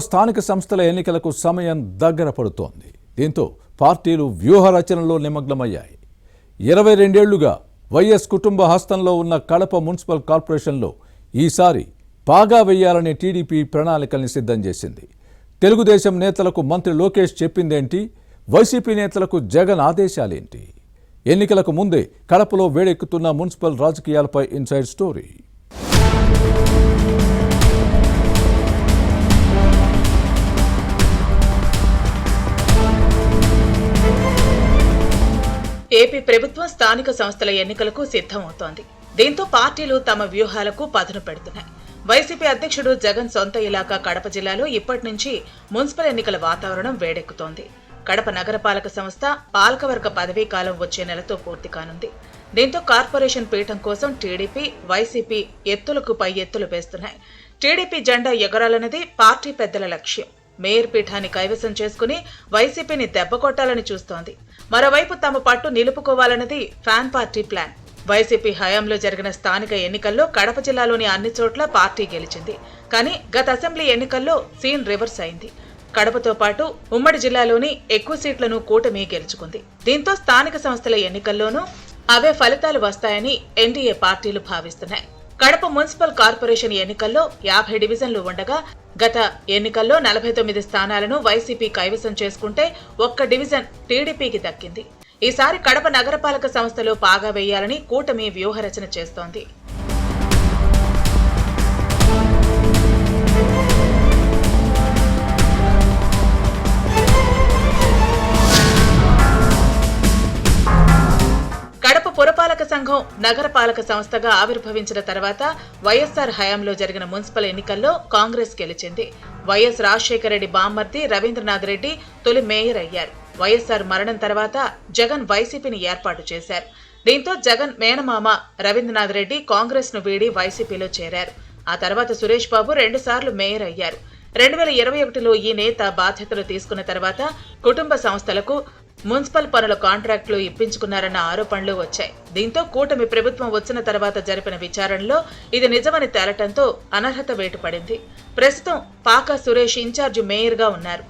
స్థానిక సంస్థల ఎన్నికలకు సమయం దగ్గర పడుతోంది. దీంతో పార్టీలు వ్యూహ రచనలో నిమగ్నమయ్యాయి. 22 ఏళ్లుగా వైఎస్ కుటుంబ హస్తంలో ఉన్న కడప మున్సిపల్ కార్పొరేషన్లో ఈసారి పాగా వేయాలనే టీడీపీ ప్రణాళికల్ని సిద్ధం చేసింది. తెలుగుదేశం నేతలకు మంత్రి లోకేష్ చెప్పిందేంటి? వైసీపీ నేతలకు జగన్ ఆదేశాలేంటి? ఎన్నికలకు ముందే కడపలో వేడెక్కుతున్న మున్సిపల్ రాజకీయాలపై ఇన్సైడ్ స్టోరీ. ఏపీ ప్రభుత్వం స్థానిక సంస్థల ఎన్నికలకు సిద్ధమవుతోంది. దీంతో పార్టీలు తమ వ్యూహాలకు పదును పెడుతున్నాయి. వైసీపీ అధ్యక్షుడు జగన్ సొంత ఇలాకా కడప జిల్లాలో ఇప్పటి నుంచి మున్సిపల్ ఎన్నికల వాతావరణం వేడెక్కుతోంది. కడప నగరపాలక సంస్థ పాలకవర్గ పదవీ కాలం వచ్చే నెలతో పూర్తి కానుంది. దీంతో కార్పొరేషన్ పీఠం కోసం టీడీపీ, వైసీపీ ఎత్తులకు పై ఎత్తులు వేస్తున్నాయి. టీడీపీ జెండా ఎగరాలన్నది పార్టీ పెద్దల లక్ష్యం. మేయర్ పీఠాన్ని కైవసం చేసుకుని వైసీపీని దెబ్బకొట్టాలని చూస్తోంది. మరోవైపు తమ పట్టు నిలుపుకోవాలన్నది ఫ్యాన్ పార్టీ ప్లాన్. వైసీపీ హయాంలో జరిగిన స్థానిక ఎన్నికల్లో కడప జిల్లాలోని అన్ని చోట్ల పార్టీ గెలిచింది. కానీ గత అసెంబ్లీ ఎన్నికల్లో సీన్ రివర్స్ అయింది. కడపతో పాటు ఉమ్మడి జిల్లాలోని ఎక్కువ సీట్లను కూటమి గెలుచుకుంది. దీంతో స్థానిక సంస్థల ఎన్నికల్లోనూ అవే ఫలితాలు వస్తాయని ఎన్డీఏ పార్టీలు భావిస్తున్నాయి. కడప మున్సిపల్ కార్పొరేషన్ ఎన్నికల్లో 50 డివిజన్లు ఉండగా గత ఎన్నికల్లో 49 స్థానాలను వైసీపీ కైవసం చేసుకుంటే 1 డివిజన్ టీడీపీకి దక్కింది. ఈసారి కడప నగరపాలక సంస్థలో పాగా వేయాలని కూటమి వ్యూహరచన చేస్తోంది. కడప పురపాలక సంఘం నగరపాలక సంస్థగా ఆవిర్భవించిన తర్వాత వైఎస్ఆర్ హయాంలో జరిగిన మున్సిపల్ ఎన్నికల్లో కాంగ్రెస్ గెలిచింది. వైఎస్ రాజశేఖర రెడ్డి బామ్మర్ది రవీంద్రనాథ్ రెడ్డి తొలి మేయర్ అయ్యారు. వైఎస్ఆర్ మరణం తర్వాత జగన్ వైసీపీని ఏర్పాటు చేశారు. దీంతో జగన్ మేనమామ రవీంద్రనాథ్ రెడ్డి కాంగ్రెస్ ను వీడి వైసీపీలో చేరారు. ఆ తర్వాత సురేష్ బాబు 2 సార్లు మేయర్ అయ్యారు. 2021లో ఈ నేత బాధ్యతలు తీసుకున్న తర్వాత కుటుంబ సంస్థలకు మున్సిపల్ పనుల కాంట్రాక్టులు ఇప్పించుకున్నారన్న ఆరోపణలు వచ్చాయి. దీంతో కూటమి ప్రభుత్వం వచ్చిన తర్వాత జరిపిన విచారణలో ఇది నిజమని తేలటంతో అనర్హత వేటు పడింది. ప్రస్తుతం పాకా సురేష్ ఇన్ఛార్జి మేయర్గా ఉన్నారు.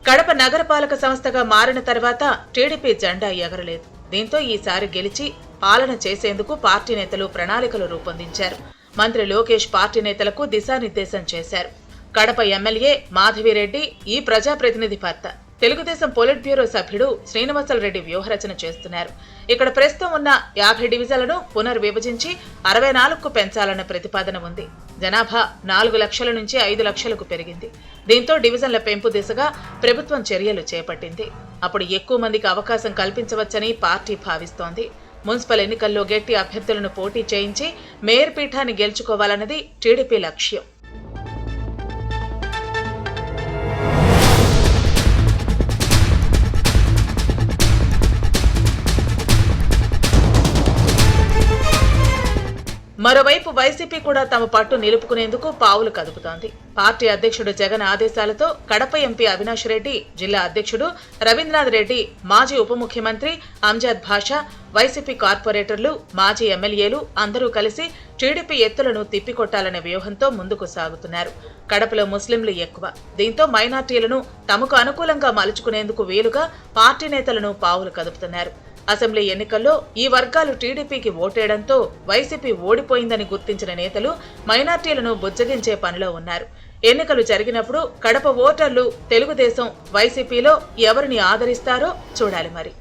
కడప నగరపాలక సంస్థగా మారిన తర్వాత టీడీపీ జెండా ఎగరలేదు. దీంతో ఈసారి గెలిచి పాలన చేసేందుకు పార్టీ నేతలు ప్రణాళికలు రూపొందించారు. మంత్రి లోకేష్ పార్టీ నేతలకు దిశానిర్దేశం చేశారు. కడప ఎమ్మెల్యే మాధవిరెడ్డి ఈ ప్రజాప్రతినిధి భర్త. తెలుగుదేశం పొలిట్ బ్యూరో సభ్యుడు శ్రీనివాసరెడ్డి వ్యూహరచన చేస్తున్నారు. ఇక్కడ ప్రస్తుతం ఉన్న 50 డివిజన్లను పునర్విభజించి 64కు పెంచాలన్న ప్రతిపాదన ఉంది. జనాభా 4 లక్షల నుంచి 5 లక్షలకు పెరిగింది. దీంతో డివిజన్ల పెంపు దిశగా ప్రభుత్వం చర్యలు చేపట్టింది. అప్పుడు ఎక్కువ మందికి అవకాశం కల్పించవచ్చని పార్టీ భావిస్తోంది. మున్సిపల్ ఎన్నికల్లో గట్టి అభ్యర్థులను పోటీ చేయించి మేయర్ పీఠాన్ని గెలుచుకోవాలన్నది టీడీపీ లక్ష్యం. మరోవైపు వైసీపీ కూడా తమ పట్టు నిలుపుకునేందుకు పావులు కదుపుతోంది. పార్టీ అధ్యక్షుడు జగన్ ఆదేశాలతో కడప ఎంపీ అవినాష్ రెడ్డి, జిల్లా అధ్యక్షుడు రవీంద్రనాథ్ రెడ్డి, మాజీ ఉప ముఖ్యమంత్రి అంజద్ భాషా, వైసీపీ కార్పొరేటర్లు, మాజీ ఎమ్మెల్యేలు అందరూ కలిసి టీడీపీ ఎత్తులను తిప్పికొట్టాలనే వ్యూహంతో ముందుకు సాగుతున్నారు. కడపలో ముస్లింలు ఎక్కువ. దీంతో మైనార్టీలను తమకు అనుకూలంగా మలుచుకునేందుకు వీలుగా పార్టీ నేతలను పావులు కదుపుతున్నారు. అసెంబ్లీ ఎన్నికల్లో ఈ వర్గాలు టీడీపీకి ఓటేయడంతో వైసీపీ ఓడిపోయిందని గుర్తించిన నేతలు మైనార్టీలను బుజ్జగించే పనిలో ఉన్నారు. ఎన్నికలు జరిగినప్పుడు కడప ఓటర్లు తెలుగుదేశం, వైసీపీలో ఎవరిని ఆదరిస్తారో చూడాలి మరి.